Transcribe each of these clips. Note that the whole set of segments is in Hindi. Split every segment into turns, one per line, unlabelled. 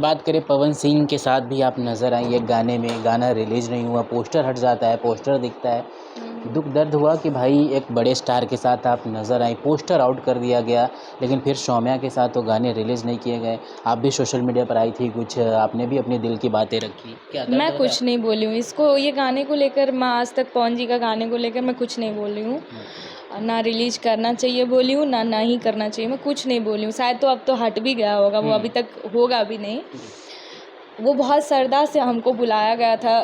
बात करें पवन सिंह के साथ भी आप नज़र आई एक गाने में, गाना रिलीज़ नहीं हुआ, पोस्टर हट जाता है, पोस्टर दिखता है। दुःख दर्द हुआ कि भाई एक बड़े स्टार के साथ आप नज़र आई, पोस्टर आउट कर दिया गया, लेकिन फिर सौम्या के साथ वो गाने रिलीज़ नहीं किए गए। आप भी सोशल मीडिया पर आई थी कुछ, आपने भी अपने दिल की बातें रखी। क्या दर्द
मैं
हो रहा
कुछ नहीं बोली हूँ इसको, ये गाने को लेकर मैं आज तक पवन जी का गाने को लेकर मैं कुछ नहीं बोली हूँ। ना रिलीज़ करना चाहिए बोली हूँ, ना नहीं करना चाहिए, मैं कुछ नहीं बोली हूँ। शायद तो अब तो हट भी गया होगा, वो अभी तक होगा भी नहीं। वो बहुत श्रद्धा से हमको बुलाया गया था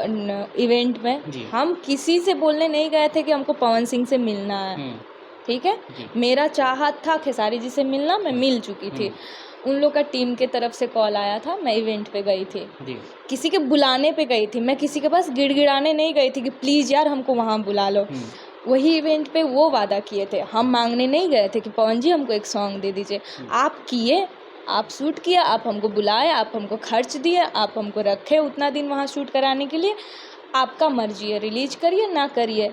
इवेंट में।
जी।
हम किसी से बोलने नहीं गए थे कि हमको पवन सिंह से मिलना है, ठीक है।
जी।
मेरा चाहत था खेसारी जी से मिलना, मैं मिल चुकी थी। उन लोग का टीम के तरफ से कॉल आया था, मैं इवेंट पे गई थी,
जी।
किसी के बुलाने पे गई थी, मैं किसी के पास गिड़गिड़ाने नहीं गई थी कि प्लीज़ यार हमको वहाँ बुला लो। वही इवेंट पे वो वादा किए थे, हम मांगने नहीं गए थे कि पवन जी हमको एक सॉन्ग दे दीजिए। आप किए, आप शूट किया, आप हमको बुलाए, आप हमको खर्च दिए, आप हमको रखे उतना दिन वहाँ शूट कराने के लिए। आपका मर्जी है, रिलीज करिए ना करिए।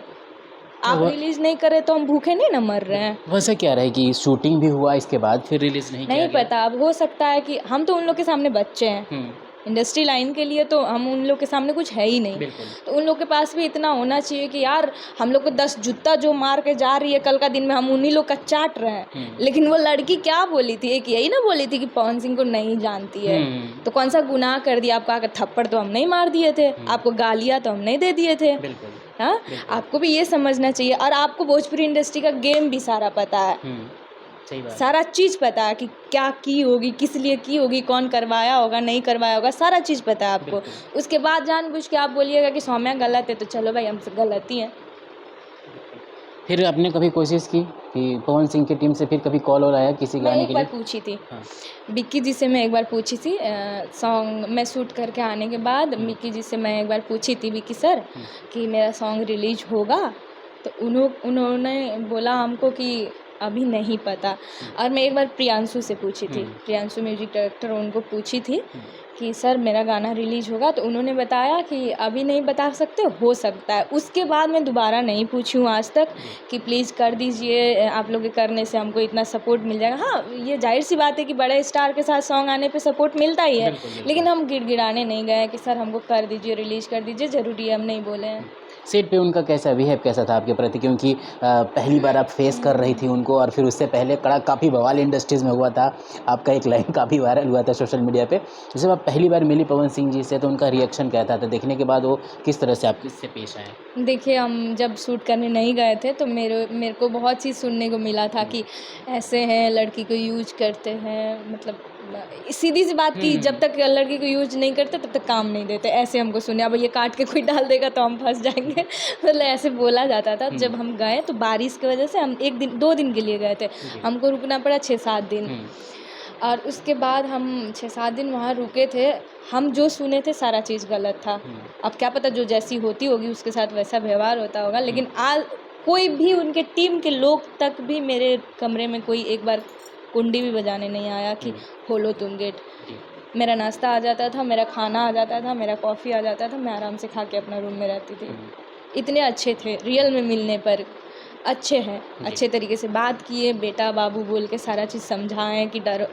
आप रिलीज नहीं करे तो हम भूखे नहीं ना मर रहे हैं।
वैसे क्या रहे कि शूटिंग भी हुआ इसके बाद फिर रिलीज़ नहीं किया
नहीं
गया?
पता, अब हो सकता है कि हम तो उन लोग के सामने बच्चे हैं। इंडस्ट्री लाइन के लिए तो हम उन लोग के सामने कुछ है ही नहीं।
बिल्कुल।
तो उन लोग के पास भी इतना होना चाहिए कि यार हम लोग को 10 जूता जो मार के जा रही है कल का दिन में, हम उन्हीं लोग का चाट रहे हैं। लेकिन वो लड़की क्या बोली थी, एक यही ना बोली थी कि पवन सिंह को नहीं जानती है। तो कौन सा गुनाह कर दिया आपको, आकर थप्पड़ तो हम नहीं मार दिए थे, आपको गालियाँ तो हम नहीं दे दिए थे।
बिल्कुल।
हाँ, आपको भी ये समझना चाहिए। और आपको भोजपुरी इंडस्ट्री का गेम भी सारा पता है,
सही बात।
सारा चीज़ पता है कि क्या की होगी, किस लिए की होगी, कौन करवाया होगा, नहीं करवाया होगा, सारा चीज़ पता है आपको। उसके बाद जानबूझ के आप बोलिएगा कि सौम्या गलत है, तो चलो भाई हमसे गलती है।
फिर आपने कभी कोशिश की कि पवन सिंह की टीम से फिर कभी कॉल और आया किसी
मैं
गाने
एक
के
बार
लिए?
पूछी थी,
हाँ।
विक्की जी से मैं एक बार पूछी थी सॉन्ग मैं शूट करके आने के बाद विक्की जी से मैं एक बार पूछी थी, विक्की सर कि मेरा सॉन्ग रिलीज होगा, तो उन्होंने बोला हमको कि अभी नहीं पता। और मैं एक बार प्रियांशु से पूछी थी, प्रियांशु म्यूजिक डायरेक्टर, उनको पूछी थी कि सर मेरा गाना रिलीज होगा, तो उन्होंने बताया कि अभी नहीं बता सकते, हो सकता है। उसके बाद मैं दोबारा नहीं पूछी हूँ आज तक कि प्लीज़ कर दीजिए, आप लोग के करने से हमको इतना सपोर्ट मिल जाएगा। हाँ, ये जाहिर सी बात है कि बड़े स्टार के साथ सॉन्ग आने पे सपोर्ट मिलता ही है। लेकिन हम गिड़गिड़ाने नहीं गए कि सर हमको कर दीजिए, रिलीज कर दीजिए, ज़रूरी है, हम नहीं बोले हैं।
सेट पे उनका कैसा बिहेव कैसा था आपके प्रति, क्योंकि पहली बार आप फेस कर रही थी उनको, और फिर उससे पहले कड़ा काफ़ी बवाल इंडस्ट्रीज़ में हुआ था, आपका एक लाइन काफ़ी वायरल हुआ था सोशल मीडिया पे। जब आप पहली बार मिली पवन सिंह जी से तो उनका रिएक्शन क्या था? देखने के बाद वो किस तरह से आपसे पेश आए?
देखिए, हम जब शूट करने नहीं गए थे तो मेरे को बहुत चीज़ सुनने को मिला था कि ऐसे हैं, लड़की को यूज करते हैं, मतलब सीधी सी बात कि जब तक लड़की को यूज नहीं करते तब तक काम नहीं देते, ऐसे हमको सुने। अब ये काट के कोई डाल देगा तो हम फंस जाएंगे मतलब ऐसे बोला जाता था। जब हम गए तो बारिश की वजह से हम 1 दिन 2 दिन के लिए गए थे, हमको रुकना पड़ा 6-7 दिन। और उसके बाद हम 6-7 दिन वहाँ रुके थे। हम जो सुने थे सारा चीज़ गलत था। अब क्या पता जो जैसी होती होगी उसके साथ वैसा व्यवहार होता होगा, लेकिन आज कोई भी उनके टीम के लोग तक भी मेरे कमरे में कोई एक बार कुंडी भी बजाने नहीं आया कि खोलो तुम गेट। मेरा नाश्ता आ जाता था, मेरा खाना आ जाता था, मेरा कॉफ़ी आ जाता था, मैं आराम से खा के अपना रूम में रहती थी। इतने अच्छे थे, रियल में मिलने पर अच्छे हैं, अच्छे तरीके से बात किए, बेटा बाबू बोल के सारा चीज़ समझाएं कि डरो,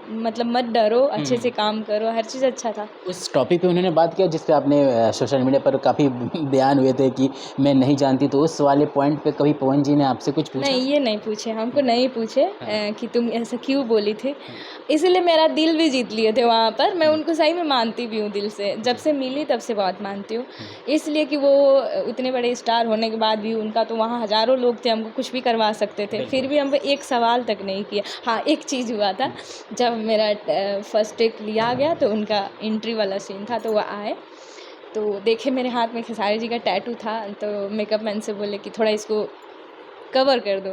मतलब मत डरो, अच्छे से काम करो, हर चीज़ अच्छा था।
उस टॉपिक पे उन्होंने बात किया जिस पे आपने सोशल मीडिया पर काफ़ी बयान हुए थे कि मैं नहीं जानती, तो उस वाले पॉइंट पे कभी पवन जी ने आपसे कुछ पूछा?
नहीं, ये नहीं पूछे, हमको नहीं पूछे कि तुम ऐसा क्यों बोली थी। इसीलिए मेरा दिल भी जीत लिए थे वहाँ पर। मैं उनको सही में मानती भी हूँ दिल से, जब से मिली तब से बहुत मानती हूँ। इसलिए कि वो इतने बड़े स्टार होने के बाद भी उनका तो वहाँ हज़ारों लोग थे, हमको कुछ भी करवा सकते थे, फिर भी हमको एक सवाल तक नहीं किया। हाँ, एक चीज़ हुआ था, जब मेरा फर्स्ट टेक लिया गया तो उनका एंट्री वाला सीन था, तो वो आए तो देखे मेरे हाथ में खेसारी जी का टैटू था, तो मेकअप मैन से बोले कि थोड़ा इसको कवर कर दो।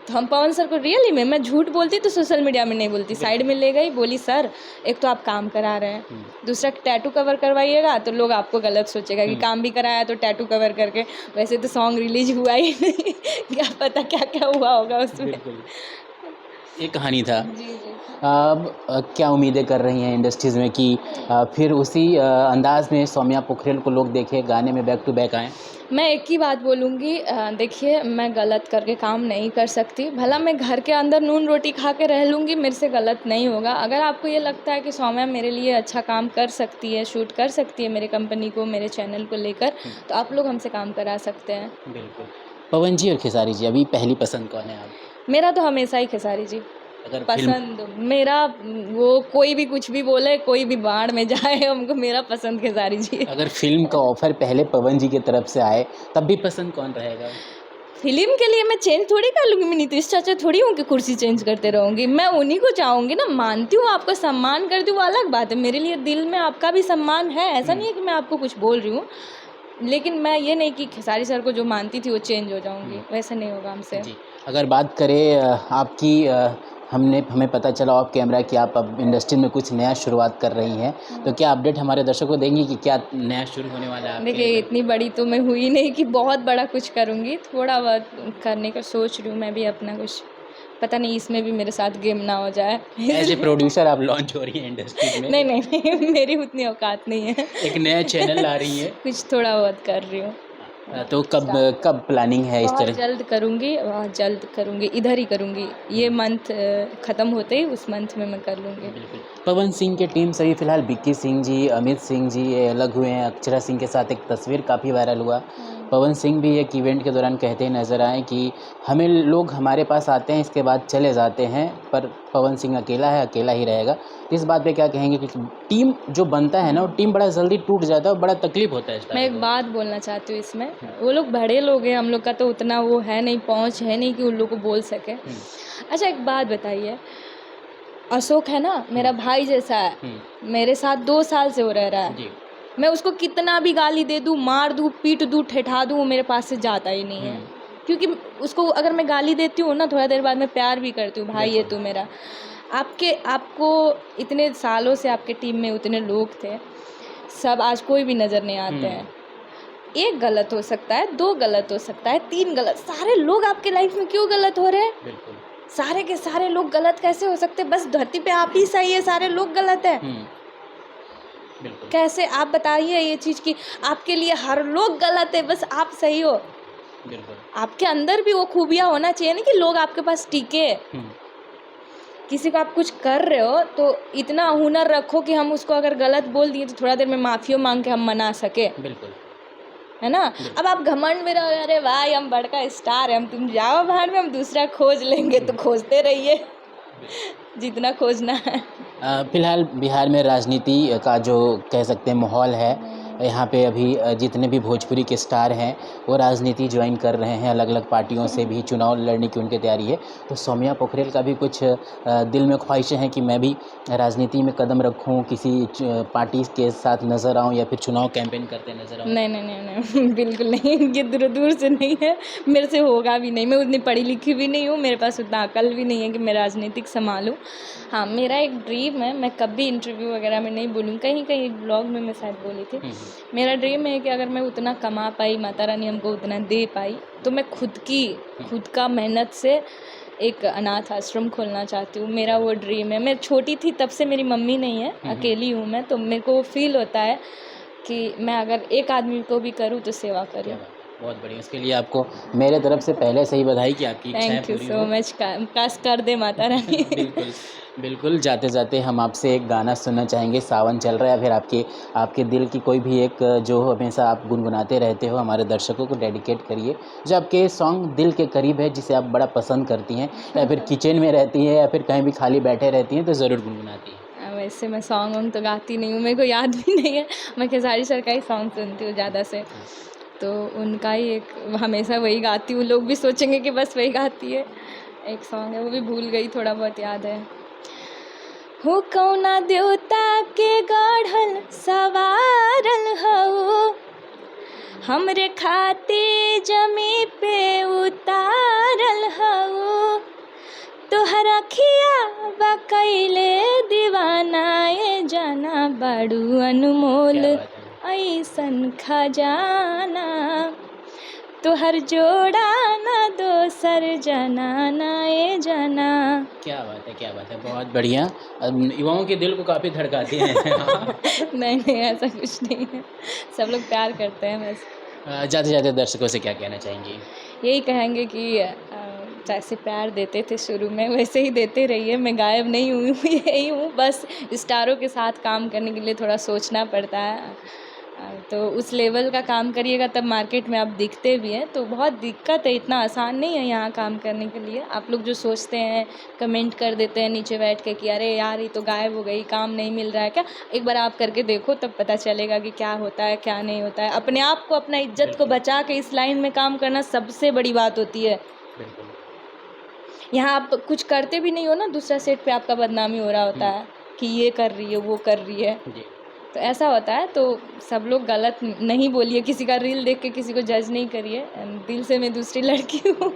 तो हम पवन सर को रियली में, मैं झूठ बोलती तो सोशल मीडिया में नहीं बोलती, साइड में ले गई, बोली सर एक तो आप काम करा रहे हैं, दूसरा टैटू कवर करवाइएगा तो लोग आपको गलत सोचेगा कि काम भी कराया तो टैटू कवर करके, वैसे तो सॉन्ग रिलीज हुआ ही नहीं क्या पता क्या क्या हुआ होगा उसमें।
ये कहानी था।
जी जी।
अब क्या उम्मीदें कर रही हैं इंडस्ट्रीज़ में कि फिर उसी अंदाज में सौम्या पोखरेल को लोग देखें, गाने में बैक टू बैक आएँ?
मैं एक ही बात बोलूँगी, देखिए मैं गलत करके काम नहीं कर सकती, भला मैं घर के अंदर नून रोटी खा के रह लूँगी, मेरे से गलत नहीं होगा। अगर आपको ये लगता है कि सौम्या मेरे लिए अच्छा काम कर सकती है, शूट कर सकती है मेरे कंपनी को, मेरे चैनल को लेकर, तो आप लोग हमसे काम करा सकते हैं।
बिल्कुल। पवन जी और खेसारी जी, अभी पहली पसंद कौन है आप?
मेरा तो हमेशा ही खेसारी जी
अगर फ़िल्म
पसंद, मेरा वो कोई भी कुछ भी बोले, कोई भी बाढ़ में जाए, हमको मेरा पसंद खेसारी जी है।
अगर फ़िल्म का ऑफ़र पहले पवन जी की तरफ से आए, तब भी पसंद कौन रहेगा?
फिल्म के लिए मैं चेंज थोड़ी कर लूँगी, मैं नीतीश चाचा थोड़ी हूँ कि कुर्सी चेंज करते रहूँगी। मैं उन्हीं को चाहूँगी ना, मानती हूँ आपको, सम्मान करती हूँ, वो अलग बात है। मेरे लिए दिल में आपका भी सम्मान है, ऐसा नहीं है कि मैं आपको कुछ बोल रही हूँ। लेकिन मैं ये नहीं कि खेसारी सर को जो मानती थी वो चेंज हो जाऊँगी, वैसा नहीं होगा हमसे।
जी। अगर बात करें आपकी हमें पता चला ऑफ कैमरा कि आप अब इंडस्ट्री में कुछ नया शुरुआत कर रही हैं, तो क्या अपडेट हमारे दर्शकों को देंगी कि क्या नया शुरू होने वाला है आपके?
देखिए इतनी बड़ी तो मैं हुई नहीं कि बहुत बड़ा कुछ करूँगी, थोड़ा बहुत करने का सोच रही हूँ मैं भी अपना कुछ। पता नहीं इसमें भी मेरे साथ गेम ना हो जाए।
एज़ ए प्रोड्यूसर आप लॉन्च हो रही हैं इंडस्ट्री में।
नहीं, नहीं, नहीं, मेरी उतनी औकात नहीं है।
एक नया चैनल ला रही हैं।
कुछ थोड़ा बहुत कर रही हूँ।
तो कब प्लानिंग है इस
बहुत
तरह?
जल्द करूँगी, बहुत जल्द करूँगी, इधर ही करूँगी। ये मंथ ख़त्म होते ही उस मंथ में मैं कर लूँगी।
बिल्कुल। पवन सिंह के टीम से भी फिलहाल विक्की सिंह जी, अमित सिंह जी ये अलग हुए हैं। अक्षरा सिंह के साथ एक तस्वीर काफ़ी वायरल हुआ। पवन सिंह भी एक इवेंट के दौरान कहते नज़र आए कि हमें लोग हमारे पास आते हैं, इसके बाद चले जाते हैं, पर पवन सिंह अकेला है, अकेला ही रहेगा। इस बात पे क्या कहेंगे कि टीम जो बनता है ना, वो टीम बड़ा जल्दी टूट जाता है और बड़ा तकलीफ होता है
मैं
स्टार्टिंग
एक
में।
बात बोलना चाहती हूँ इसमें, वो लोग बड़े लोग हैं, हम लोग का तो उतना वो है नहीं, पहुँच है नहीं कि उन लोग को बोल सके। अच्छा एक बात बताइए, अशोक है ना, मेरा भाई जैसा है, मेरे साथ 2 साल से वो रह रहा है।
जी।
मैं उसको कितना भी गाली दे दूँ, मार दूँ, पीट दूँ, ठेठा दूँ, वो मेरे पास से जाता ही नहीं है। क्योंकि उसको अगर मैं गाली देती हूँ ना, थोड़ा देर बाद मैं प्यार भी करती हूँ, भाई ये तू मेरा। आपको इतने सालों से आपके टीम में उतने लोग थे, सब आज कोई भी नज़र नहीं आते हैं। 1 गलत हो सकता है, 2 गलत हो सकता है, 3 गलत, सारे लोग आपके लाइफ में क्यों गलत हो रहे हैं?
बिल्कुल।
सारे के सारे लोग गलत कैसे हो सकते हैं? बस धरती पे आप ही सही है, सारे लोग गलत हैं।
बिल्कुल।
कैसे आप बताइए ये चीज़ कि आपके लिए हर लोग गलत है, बस आप सही हो।
बिल्कुल।
आपके अंदर भी वो खूबियाँ होना चाहिए ना कि लोग आपके पास टिके। किसी को आप कुछ कर रहे हो तो इतना हुनर रखो कि हम उसको अगर गलत बोल दिए तो थोड़ा देर में माफ़ी मांग के हम मना सके,
बिल्कुल।
है ना? अब आप घमंड में रहो, अरे भाई हम बड़का स्टार है, हम तुम जाओ बाहर में, हम दूसरा खोज लेंगे, तो खोजते रहिए जितना खोजना है।
फिलहाल बिहार में राजनीति का जो कह सकते हैं माहौल है, यहाँ पे अभी जितने भी भोजपुरी के स्टार हैं वो राजनीति ज्वाइन कर रहे हैं, अलग अलग पार्टियों से भी चुनाव लड़ने की उनकी तैयारी है। तो सौम्या पोखरेल का भी कुछ दिल में ख्वाहिशें हैं कि मैं भी राजनीति में कदम रखूँ, किसी पार्टी के साथ नज़र आऊँ या फिर चुनाव कैंपेन करते नज़र आऊँ?
नहीं, नहीं, नहीं, नहीं, बिल्कुल नहीं, ये दूर-दूर से नहीं है, मेरे से होगा भी नहीं, मैं उतनी पढ़ी लिखी भी नहीं हूँ, मेरे पास उतना अकल भी नहीं है कि मैं राजनीतिक संभालूँ। हाँ, मेरा एक ड्रीम है, मैं कभी इंटरव्यू वगैरह में नहीं बोलूँ, कहीं ब्लॉग में मैं शायद बोली थी। मेरा ड्रीम है कि अगर मैं उतना कमा पाई, माता रानी हमको उतना दे पाई, तो मैं खुद का मेहनत से एक अनाथ आश्रम खोलना चाहती हूँ, मेरा वो ड्रीम है। मैं छोटी थी तब से मेरी मम्मी नहीं है, अकेली हूँ मैं, तो मेरे को फ़ील होता है कि मैं अगर एक आदमी को भी करूँ तो सेवा करूँ।
बहुत बढ़िया, इसके लिए आपको मेरे तरफ से पहले से ही बधाई कि आपकी इच्छाएं
थैंक यू
पूरी
सो
हो।
मच, काश कर दे माता रानी।
बिल्कुल, बिल्कुल। जाते-जाते हम आपसे एक गाना सुनना चाहेंगे, सावन चल रहा है, फिर आपके दिल की कोई भी एक जो हमेशा आप गुनगुनाते रहते हो, हमारे दर्शकों को डेडिकेट करिए। जो आपके सॉन्ग दिल के करीब है, जिसे आप बड़ा पसंद करती हैं, या फिर किचन में रहती हैं या फिर कहीं भी खाली बैठे रहती हैं, तो ज़रूर गुनगुनाती हैं।
वैसे मैं सॉन्ग वॉन्ग तो गाती नहीं हूँ, मेरे को याद भी नहीं है, मैं खेसारी सर का ही सॉन्ग सुनती हूँ ज़्यादा से, तो उनका ही एक हमेशा वही गाती हूँ, लोग भी सोचेंगे कि बस वही गाती है। एक सॉन्ग है, वो भी भूल गई, थोड़ा बहुत याद है। हो कौना देवता के गढ़ल सवारल हऊ, हमरे खाते जमी पे उतारल हऊ, तोहर अखिया बा कइले दीवाना, ए जाना बाड़ू अनमोल
क्या बात है।
ऐसन खजाना, तो हर जोड़ा ना दो सर जाना ना ये जाना।
क्या बात है, क्या बात है, बहुत बढ़िया। युवाओं के दिल को काफ़ी धड़काती हैं।
नहीं नहीं, ऐसा कुछ नहीं है, सब लोग प्यार करते हैं बस।
जाते जाते दर्शकों से क्या कहना चाहेंगी?
यही कहेंगे कि जैसे प्यार देते थे शुरू में वैसे ही देते रहिए। मैं गायब नहीं हुई हूँ, यही हूँ, बस स्टारों के साथ काम करने के लिए थोड़ा सोचना पड़ता है। तो उस लेवल का काम करिएगा तब मार्केट में आप दिखते भी हैं। तो बहुत दिक्कत है, इतना आसान नहीं है यहाँ काम करने के लिए। आप लोग जो सोचते हैं, कमेंट कर देते हैं नीचे बैठ के कि अरे यार ये तो गायब हो गई, काम नहीं मिल रहा है क्या। एक बार आप करके देखो तब पता चलेगा कि क्या होता है क्या नहीं होता है। अपने आप को, अपना इज्जत को बचा के इस लाइन में काम करना सबसे बड़ी बात होती है।
बिल्कुल।
यहाँ आप कुछ करते भी नहीं हो ना, दूसरा सेट पे आपका बदनामी हो रहा होता है कि ये कर रही है वो कर रही है,
जी।
तो ऐसा होता है। तो सब लोग गलत नहीं बोलिए, किसी का रील देख के किसी को जज नहीं करिए। दिल से मैं दूसरी लड़की हूँ।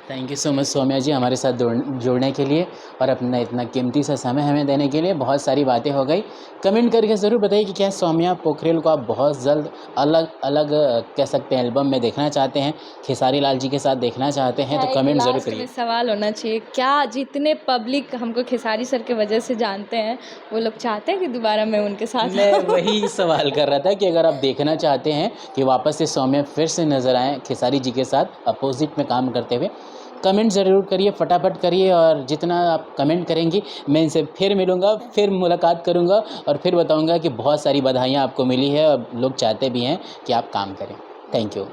Thank you so much Saumya ji, हमारे साथ जुड़ने के लिए और अपना इतना कीमती सा समय हमें देने के लिए। बहुत सारी बातें हो गई। कमेंट करके ज़रूर बताइए कि क्या सौम्या पोखरेल को आप बहुत जल्द अलग अलग कह सकते हैं एल्बम में देखना चाहते हैं, खेसारी लाल जी के साथ देखना चाहते हैं, तो
एक
कमेंट ज़रूर
लास्ट में
करिए।
सवाल होना चाहिए, क्या जितने पब्लिक हमको खेसारी सर के वजह से जानते हैं वो लोग चाहते हैं कि दोबारा मैं उनके साथ
मैं
आऊं?
वही सवाल कर रहा था कि अगर आप देखना चाहते हैं कि वापस से सौम्या फिर से नज़र आएँ खेसारी जी के साथ अपोजिट में काम करते हुए, कमेंट ज़रूर करिए, फटाफट करिए। और जितना आप कमेंट करेंगी मैं इनसे फिर मिलूँगा, फिर मुलाकात करूँगा और फिर बताऊँगा कि बहुत सारी बधाइयाँ आपको मिली है और लोग चाहते भी हैं कि आप काम करें। Thank you.